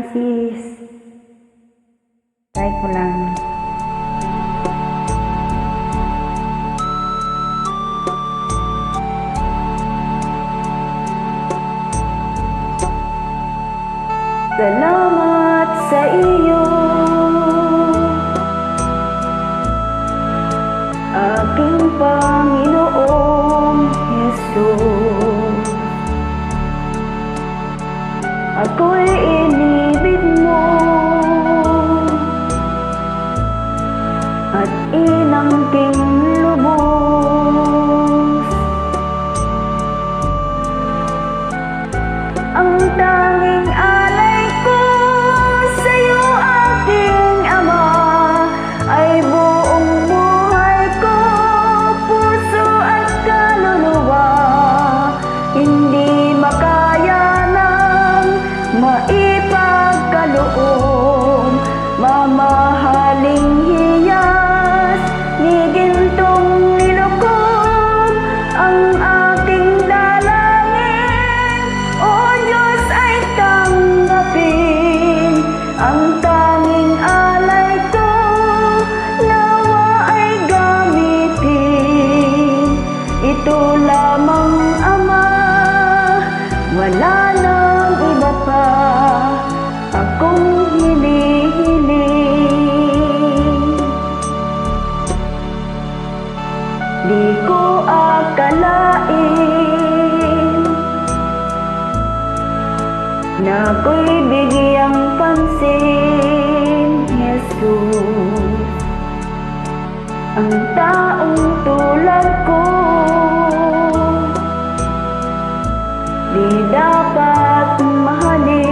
Hi sis. Try ko lang. Salamat sa iyo, aking Panginoong Hesus. Ako'y inibig mo at inangking lubos. Ang tanging alay ko sa'yo, aking Ama, ay buong buhay ko, puso at kaluluwa. Hindi makaya ng maipagkaloob, mamahaling hiyas ni gintong nilukob. Ang aking dalangin, O Diyos, ay tanggapin. Ang tanging alay ko, nawa ay gamitin. Ito lamang, Ama, wala nang iba pa akong hinihiling. Di ko akalain na ako'y bigyang pansin, Jesus. Ang taong tulad ko di dapat mahalin.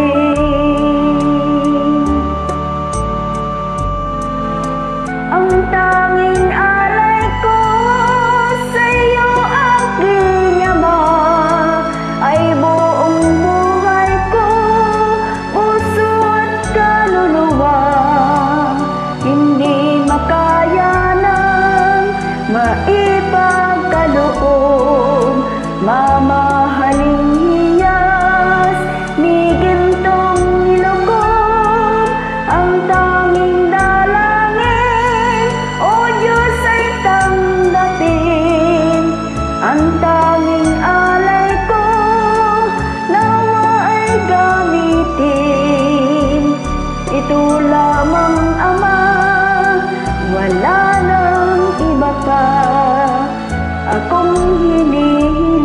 Ang tanging alay ko sa iyo, aking Ama, ay buong buhay ko, puso at kaluluwa. Hindi makaya ng maipagkaloob, mamahaling hiyas ni gintong nilukob. Ang tanging dalangin, O Diyos, ay tanggapin. Ang tanging alay ko, nawa ay gamitin. Ito lamang, Ama, wala nang iba pa akong hinihiling.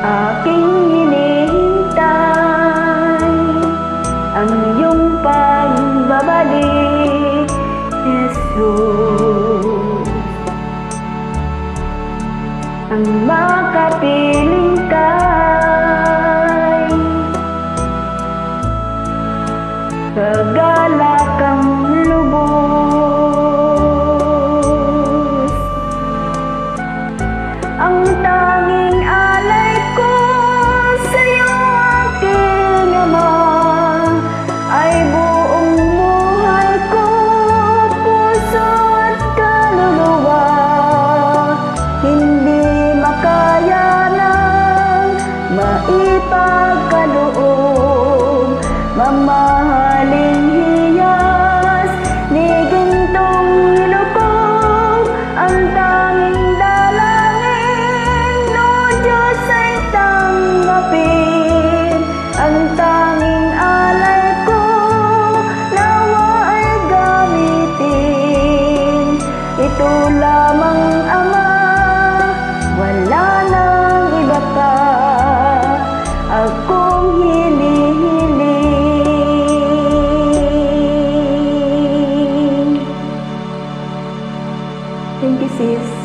Aking hinihintay ang iyong pagbabalik, Jesus. Ang makapiling kay kagalakang lubos. Ang tanging alay ko sa'yo, aking Ama, ay buong buhay ko, puso at kaluluwa. Hindi makaya ng maipagkaloob, mamahaling hiyas ni gintong nilukob. Ang tanging dalangin, O Diyos, ay tanggapin. Ang tanging alay ko, nawa ay gamitin. Ito lamang, Ama, wala nang iba pa akong hinihiling. Thank you, sis.